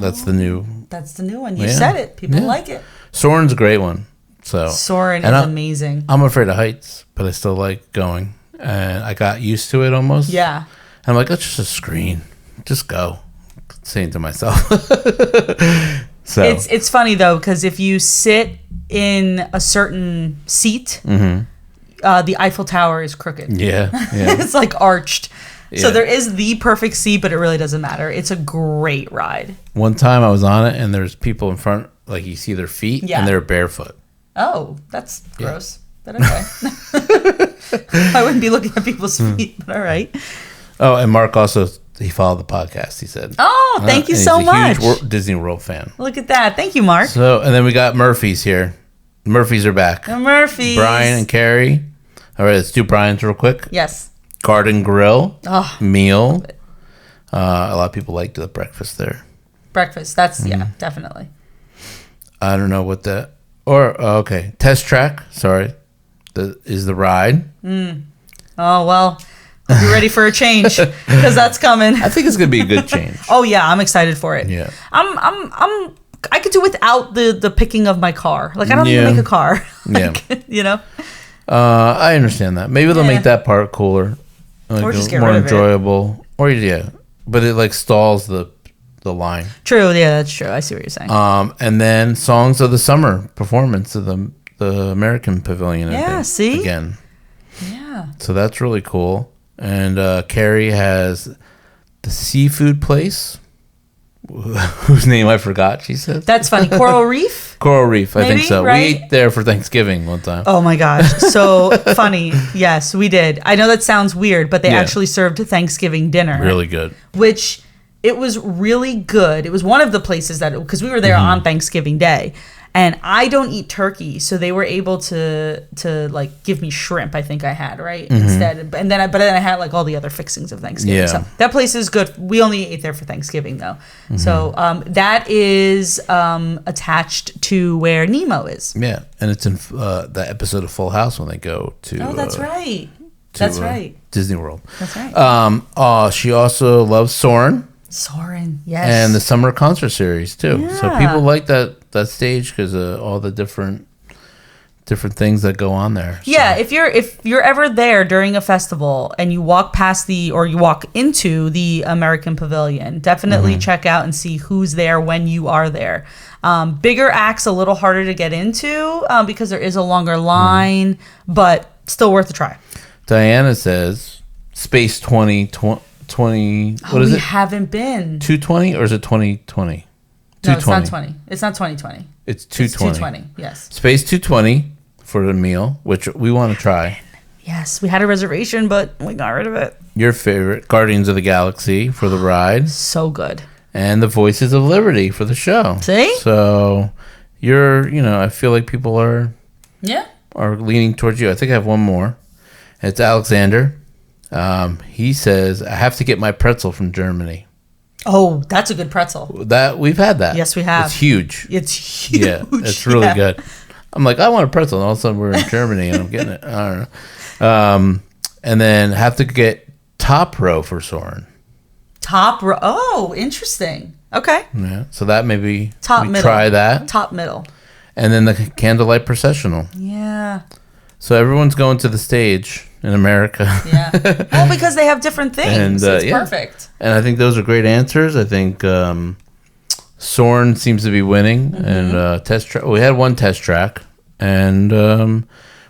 [SPEAKER 3] that's the new.
[SPEAKER 2] That's the new one. You said it. People like it.
[SPEAKER 3] Soarin's a great one. So
[SPEAKER 2] Soarin' is amazing.
[SPEAKER 3] I'm afraid of heights, but I still like going. And I got used to it almost.
[SPEAKER 2] Yeah.
[SPEAKER 3] And I'm like, that's just a screen. Just go. Saying to myself. So
[SPEAKER 2] it's funny though, because if you sit in a certain seat, the Eiffel Tower is crooked.
[SPEAKER 3] Yeah.
[SPEAKER 2] It's like arched. Yeah. So there is the perfect seat, but it really doesn't matter. It's a great ride. One
[SPEAKER 3] time I was on it, and there's people in front, like you see their feet, and they're barefoot.
[SPEAKER 2] Oh, that's gross. But okay. I wouldn't be looking at people's feet, but all right.
[SPEAKER 3] Oh, and Mark also... He followed the podcast, he said.
[SPEAKER 2] Oh, thank you so much.
[SPEAKER 3] He's a huge Disney World fan.
[SPEAKER 2] Look at that. Thank you, Mark.
[SPEAKER 3] So, and then we got Murphy's here. Murphy's are back.
[SPEAKER 2] The Murphys.
[SPEAKER 3] Brian and Carrie. All right, let's do Brian's real quick.
[SPEAKER 2] Yes.
[SPEAKER 3] Garden Grill. Oh, meal. A lot of people like the breakfast there.
[SPEAKER 2] Breakfast. That's, definitely.
[SPEAKER 3] I don't know what that... okay. Test Track. Sorry. Is the ride.
[SPEAKER 2] Oh, well... Be ready for a change, because that's coming.
[SPEAKER 3] I think it's gonna be a good change.
[SPEAKER 2] Oh yeah, I'm excited for it.
[SPEAKER 3] Yeah,
[SPEAKER 2] I could do without the picking of my car. Like I don't even make a car.
[SPEAKER 3] I understand that. Maybe they'll make that part cooler, like
[SPEAKER 2] or just get
[SPEAKER 3] more
[SPEAKER 2] rid of
[SPEAKER 3] enjoyable. Or but it like stalls the line.
[SPEAKER 2] True. Yeah, that's true. I see what you're saying.
[SPEAKER 3] And then Songs of the Summer performance of the American Pavilion.
[SPEAKER 2] Yeah. See
[SPEAKER 3] again.
[SPEAKER 2] Yeah.
[SPEAKER 3] So that's really cool. And Carrie has the seafood place, whose name I forgot, she said.
[SPEAKER 2] That's funny. Coral Reef?
[SPEAKER 3] Coral Reef, I think so.
[SPEAKER 2] Right?
[SPEAKER 3] We ate there for Thanksgiving one time.
[SPEAKER 2] Oh, my gosh. So funny. Yes, we did. I know that sounds weird, but they actually served Thanksgiving dinner.
[SPEAKER 3] Really good.
[SPEAKER 2] Which, it was really good. It was one of the places because we were there on Thanksgiving Day. And I don't eat turkey, so they were able to like give me shrimp. I think I had instead, but then I had like all the other fixings of Thanksgiving.
[SPEAKER 3] Yeah.
[SPEAKER 2] So that place is good. We only ate there for Thanksgiving though. So that is attached to where Nemo is.
[SPEAKER 3] Yeah, and it's in that episode of Full House when they go to.
[SPEAKER 2] Oh, that's right. That's right.
[SPEAKER 3] Disney World.
[SPEAKER 2] That's right.
[SPEAKER 3] She also loves Soarin'.
[SPEAKER 2] Soarin', yes.
[SPEAKER 3] And the summer concert series too.
[SPEAKER 2] Yeah.
[SPEAKER 3] So people like that stage because of all the different things that go on there.
[SPEAKER 2] Yeah, if you're ever there during a festival and you walk past or you walk into the American Pavilion, definitely check out and see who's there when you are there. Bigger acts a little harder to get into because there is a longer line, but still worth a try.
[SPEAKER 3] Diana says Space 2020. What is it?
[SPEAKER 2] We haven't been.
[SPEAKER 3] 220 or is it 2020?
[SPEAKER 2] No, it's not 20. It's not 2020.
[SPEAKER 3] It's 220.
[SPEAKER 2] It's 220, yes.
[SPEAKER 3] Space 220 for the meal, which we want to try.
[SPEAKER 2] Yes, we had a reservation, but we got rid of it.
[SPEAKER 3] Your favorite, Guardians of the Galaxy for the ride.
[SPEAKER 2] So good.
[SPEAKER 3] And the Voices of Liberty for the show.
[SPEAKER 2] See?
[SPEAKER 3] So I feel like people are leaning towards you. I think I have one more. It's Alexander. He says, I have to get my pretzel from Germany.
[SPEAKER 2] Oh, that's a good pretzel.
[SPEAKER 3] That we've had that.
[SPEAKER 2] Yes, we have.
[SPEAKER 3] It's huge.
[SPEAKER 2] It's huge.
[SPEAKER 3] Yeah, it's really good. I'm like, I want a pretzel, and all of a sudden we're in Germany, and I'm getting it. I don't know. And then have to get top row for Soarin'.
[SPEAKER 2] Top row. Oh, interesting. Okay.
[SPEAKER 3] Yeah. So that maybe
[SPEAKER 2] top middle.
[SPEAKER 3] Try that.
[SPEAKER 2] Top middle.
[SPEAKER 3] And then the candlelight processional.
[SPEAKER 2] Yeah.
[SPEAKER 3] So everyone's going to the stage in America.
[SPEAKER 2] Yeah. Well, because they have different things. And, it's perfect.
[SPEAKER 3] And I think those are great answers. I think Soren seems to be winning, and test track. We had one test track, and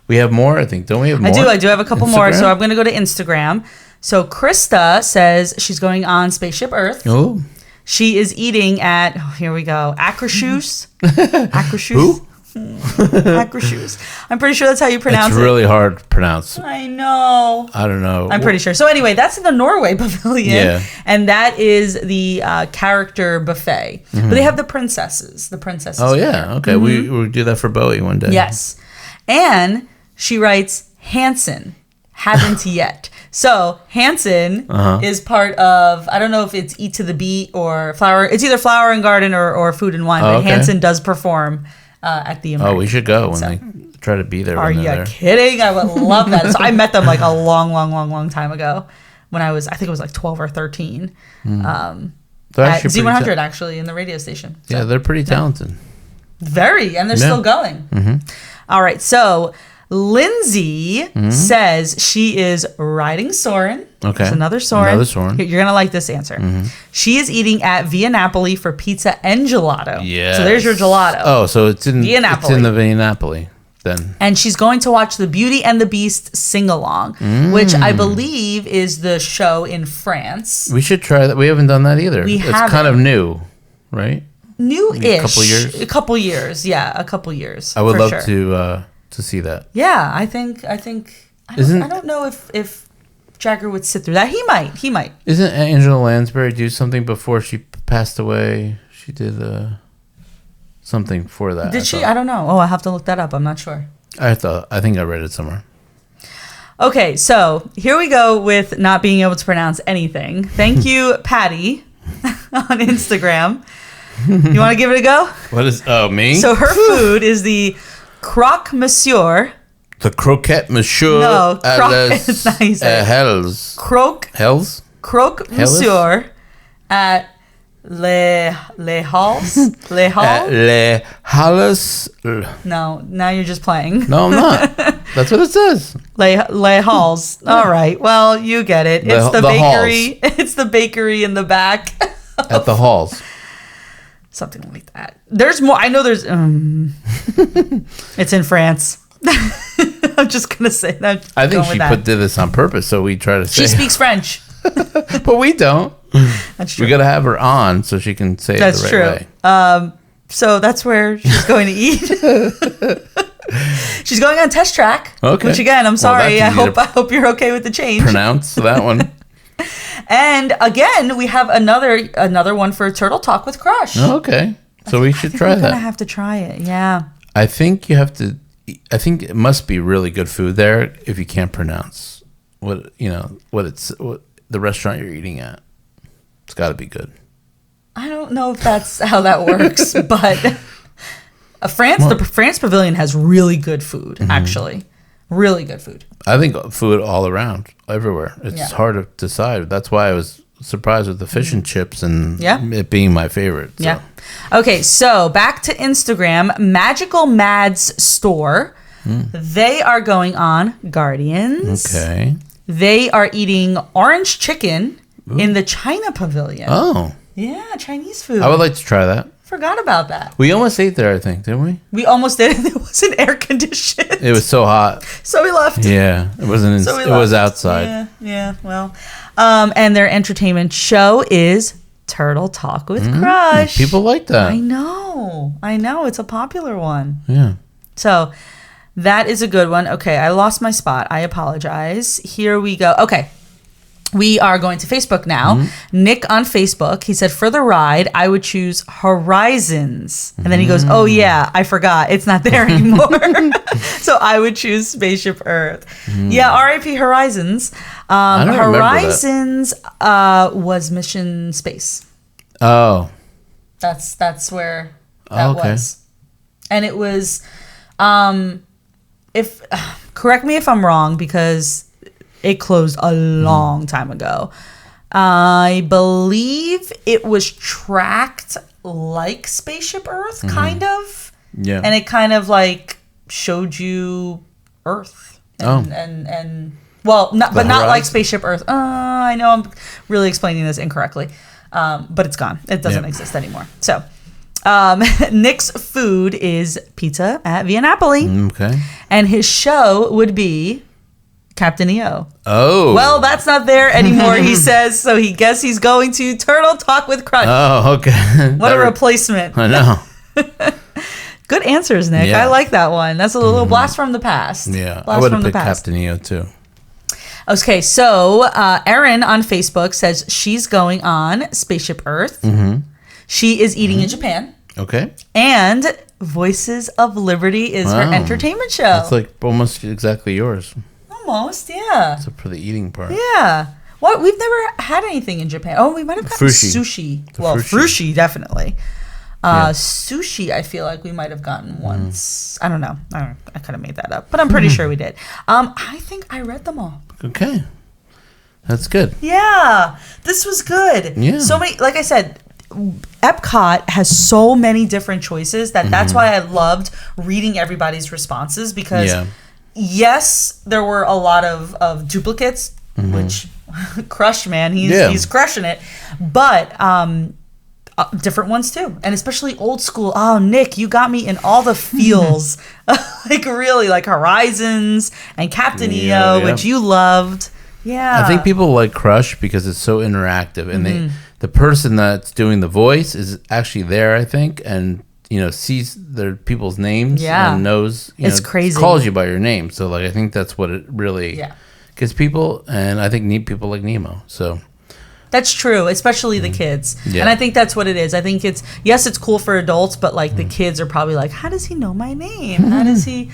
[SPEAKER 3] we have more. I think, don't we have more?
[SPEAKER 2] I do have a couple more. So I'm going to go to Instagram. So Krista says she's going on Spaceship Earth.
[SPEAKER 3] Oh,
[SPEAKER 2] she is eating at. Oh, here we go. Akrashus.
[SPEAKER 3] Who?
[SPEAKER 2] Akrashus. I'm pretty sure that's how you pronounce it.
[SPEAKER 3] It's really hard to pronounce.
[SPEAKER 2] I know.
[SPEAKER 3] I don't know.
[SPEAKER 2] I'm pretty sure. So anyway, that's in the Norway pavilion.
[SPEAKER 3] Yeah.
[SPEAKER 2] And that is the character buffet. But they have the princesses.
[SPEAKER 3] Oh, yeah. Okay. We'll do that for Bowie one day.
[SPEAKER 2] Yes. And she writes, Hansen. Haven't yet. So Hansen is part of, I don't know if it's Eat to the Beat or Flower. It's either Flower and Garden or Food and Wine. But Hansen does perform at the American.
[SPEAKER 3] Oh, we should go when they try to be there.
[SPEAKER 2] Are you kidding? I would love that. So I met them like a long time ago when I think it was like 12 or 13. At Z100 actually in the radio station. So,
[SPEAKER 3] yeah, they're pretty talented.
[SPEAKER 2] Very, and they're still going. All right, so Lindsay says she is riding Soren.
[SPEAKER 3] Okay.
[SPEAKER 2] It's another Soren. You're going to like this answer. She is eating at Via Napoli for pizza and gelato.
[SPEAKER 3] Yeah.
[SPEAKER 2] So there's your gelato.
[SPEAKER 3] Oh, so it's in
[SPEAKER 2] Via Napoli.
[SPEAKER 3] It's in the Via Napoli then.
[SPEAKER 2] And she's going to watch the Beauty and the Beast sing-along, which I believe is the show in France.
[SPEAKER 3] We should try that. We haven't done that either. It's kind of new, right?
[SPEAKER 2] New-ish.
[SPEAKER 3] A couple years?
[SPEAKER 2] A couple years, yeah. A couple years.
[SPEAKER 3] I would love to see that.
[SPEAKER 2] Yeah, I think. I don't know if Jagger would sit through that. He might.
[SPEAKER 3] Isn't Angela Lansbury do something before she passed away? She did something for that.
[SPEAKER 2] Did she? I don't know. Oh, I have to look that up. I'm not sure.
[SPEAKER 3] I think I read it somewhere.
[SPEAKER 2] Okay, so here we go with not being able to pronounce anything. Thank you, Patty, on Instagram. You want to give it a go?
[SPEAKER 3] What is? Oh, me?
[SPEAKER 2] So her food is the croque monsieur.
[SPEAKER 3] The croquette monsieur.
[SPEAKER 2] No, it's not how you say it.
[SPEAKER 3] Hells.
[SPEAKER 2] Croque monsieur at Les Halles. Les Halles?
[SPEAKER 3] Les Halles.
[SPEAKER 2] No, now you're just playing.
[SPEAKER 3] No, I'm not. That's what it says.
[SPEAKER 2] Les Halles. All right. Well, you get it. It's the bakery.
[SPEAKER 3] Halls.
[SPEAKER 2] It's the bakery in the back.
[SPEAKER 3] At the halls.
[SPEAKER 2] Something like that. There's more. I know there's. It's in France. I'm just gonna say that.
[SPEAKER 3] I think she did this on purpose, so we try to say.
[SPEAKER 2] She speaks French,
[SPEAKER 3] but we don't.
[SPEAKER 2] That's true.
[SPEAKER 3] We gotta have her on so she can say it the right way.
[SPEAKER 2] So that's where she's going to eat. She's going on test track. Okay. Which again, I'm sorry. I hope you're okay with the change.
[SPEAKER 3] Pronounce that one.
[SPEAKER 2] And again, we have another one for Turtle Talk with Crush.
[SPEAKER 3] Okay. So we should try that.
[SPEAKER 2] We're gonna have to try it. Yeah.
[SPEAKER 3] I think you have to. I think it must be really good food there if you can't pronounce what the restaurant you're eating at. It's got to be good.
[SPEAKER 2] I don't know if that's how that works, but the France Pavilion has really good food. Actually, really good food.
[SPEAKER 3] I think food all around, everywhere. It's hard to decide. That's why I was surprised with the fish and chips and it being my favorite. So.
[SPEAKER 2] Yeah. Okay, so back to Instagram. Magical Mads store. They are going on Guardians.
[SPEAKER 3] Okay.
[SPEAKER 2] They are eating orange chicken in the China Pavilion.
[SPEAKER 3] Oh.
[SPEAKER 2] Yeah, Chinese food.
[SPEAKER 3] I would like to try that.
[SPEAKER 2] Forgot about that.
[SPEAKER 3] We almost ate there, I think, didn't we?
[SPEAKER 2] We almost did. It wasn't air conditioned.
[SPEAKER 3] It was so hot.
[SPEAKER 2] So we left.
[SPEAKER 3] Yeah, it wasn't. It was outside.
[SPEAKER 2] Yeah. Well, and their entertainment show is Turtle Talk with Crush.
[SPEAKER 3] People like that.
[SPEAKER 2] I know. It's a popular one.
[SPEAKER 3] Yeah.
[SPEAKER 2] So that is a good one. Okay, I lost my spot. I apologize. Here we go. Okay. We are going to Facebook now. Nick on Facebook, he said, for the ride, I would choose Horizons. And then he goes, oh yeah, I forgot. It's not there anymore. So I would choose Spaceship Earth. Yeah, R.I.P. Horizons.
[SPEAKER 3] I don't
[SPEAKER 2] Horizons was Mission Space.
[SPEAKER 3] Oh.
[SPEAKER 2] That's where that was. And it was, correct me if I'm wrong, because it closed a long time ago. I believe it was tracked like Spaceship Earth, kind of.
[SPEAKER 3] Yeah.
[SPEAKER 2] And it kind of like showed you Earth. And not like Spaceship Earth. I know I'm really explaining this incorrectly. But it's gone. It doesn't exist anymore. So Nick's food is pizza at Via Napoli.
[SPEAKER 3] Okay.
[SPEAKER 2] And his show would be Captain EO.
[SPEAKER 3] Oh.
[SPEAKER 2] Well, that's not there anymore, he says. So he guess he's going to Turtle Talk with Crunch.
[SPEAKER 3] Oh, okay.
[SPEAKER 2] What a replacement.
[SPEAKER 3] I know.
[SPEAKER 2] Good answers, Nick.
[SPEAKER 3] Yeah.
[SPEAKER 2] I like that one. That's a little blast from the past.
[SPEAKER 3] Yeah.
[SPEAKER 2] Blast
[SPEAKER 3] I would have
[SPEAKER 2] from the
[SPEAKER 3] picked
[SPEAKER 2] past.
[SPEAKER 3] Captain EO too.
[SPEAKER 2] Okay, so Erin on Facebook says she's going on Spaceship Earth. Mm-hmm. She is eating in Japan.
[SPEAKER 3] Okay.
[SPEAKER 2] And Voices of Liberty is her entertainment show.
[SPEAKER 3] That's like almost exactly yours.
[SPEAKER 2] Almost, yeah.
[SPEAKER 3] Except for the eating part.
[SPEAKER 2] Yeah. What? We've never had anything in Japan. Oh, we might have gotten sushi. Well, frushi, definitely. Sushi, I feel like we might have gotten once. I don't know. I could have made that up, but I'm pretty sure we did. I think I read them all.
[SPEAKER 3] Okay. That's good.
[SPEAKER 2] Yeah. This was good.
[SPEAKER 3] Yeah.
[SPEAKER 2] So many, like I said, EPCOT has so many different choices that's why I loved reading everybody's responses because yes, there were a lot of duplicates, which Crush, man, he's crushing it, but different ones too, and especially old school. Oh, Nick, you got me in all the feels, like really, like Horizons and Captain EO, which you loved. Yeah,
[SPEAKER 3] I think people like Crush because it's so interactive, and the person that's doing the voice is actually there, I think, and sees their people's names and knows.
[SPEAKER 2] It's crazy.
[SPEAKER 3] Calls you by your name, so like I think that's what it really gets people, and I think people like Nemo. So
[SPEAKER 2] that's true, especially the kids, and I think that's what it is. I think it's cool for adults, but like the kids are probably like, how does he know my name? How does he,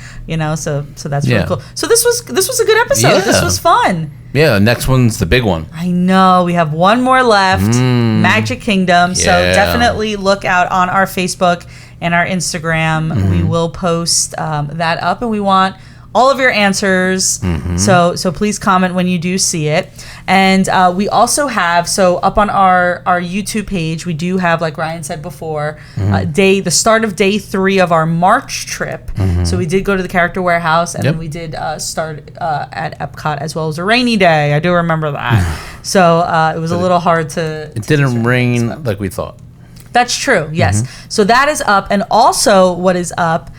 [SPEAKER 2] So that's really cool. So this was a good episode.
[SPEAKER 3] Yeah.
[SPEAKER 2] This was fun.
[SPEAKER 3] Yeah, the next one's the big one.
[SPEAKER 2] I know. We have one more left, Magic Kingdom. So definitely look out on our Facebook and our Instagram. We will post that up, and we want all of your answers. So please comment when you do see it. And we also have, up on our YouTube page, we do have, like Ryan said before, the start of day 3 of our March trip. So we did go to the Character Warehouse, and then we did start at EPCOT, as well as a rainy day. I do remember that. So it was a little hard to...
[SPEAKER 3] It didn't rain like we thought.
[SPEAKER 2] That's true, yes. So that is up. And also what is up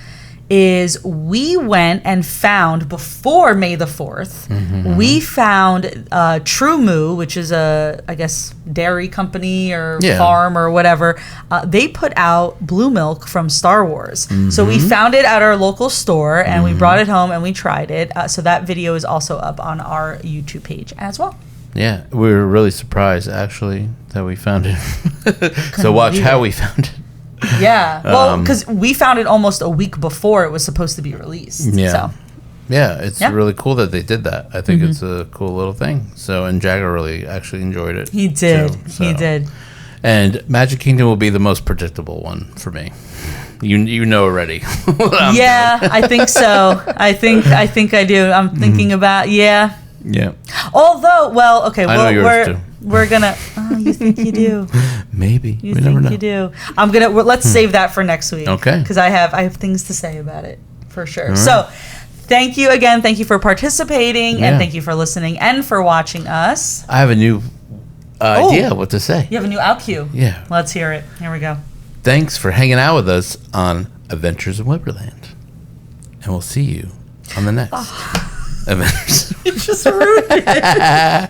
[SPEAKER 2] is we went and found, before May the 4th, we found True Moo, which is a, I guess, dairy company or farm or whatever. They put out blue milk from Star Wars. So we found it at our local store, and we brought it home and we tried it. So that video is also up on our YouTube page as well.
[SPEAKER 3] Yeah, we were really surprised, actually, that we found it. So watch how we found it.
[SPEAKER 2] Yeah, well, because we found it almost a week before it was supposed to be released.
[SPEAKER 3] Yeah, it's really cool that they did that. I think it's a cool little thing. So, and Jagger really actually enjoyed it.
[SPEAKER 2] He did.
[SPEAKER 3] Too, so.
[SPEAKER 2] He did.
[SPEAKER 3] And Magic Kingdom will be the most predictable one for me. You know already.
[SPEAKER 2] I think so. I think I do. I'm thinking about
[SPEAKER 3] Yeah.
[SPEAKER 2] Although, well, okay,
[SPEAKER 3] I know yours too.
[SPEAKER 2] We're gonna. Oh, you think you do?
[SPEAKER 3] Maybe.
[SPEAKER 2] You think you do? I'm gonna. Let's save that for next week.
[SPEAKER 3] Okay.
[SPEAKER 2] Because I have things to say about it for sure. Right. So, thank you again. Thank you for participating, and thank you for listening and for watching us.
[SPEAKER 3] I have a new idea what to say.
[SPEAKER 2] You have a new out cue.
[SPEAKER 3] Yeah.
[SPEAKER 2] Let's hear it. Here we go.
[SPEAKER 3] Thanks for hanging out with us on Adventures in Weberland, and we'll see you on the next Adventures.
[SPEAKER 2] You just ruined it.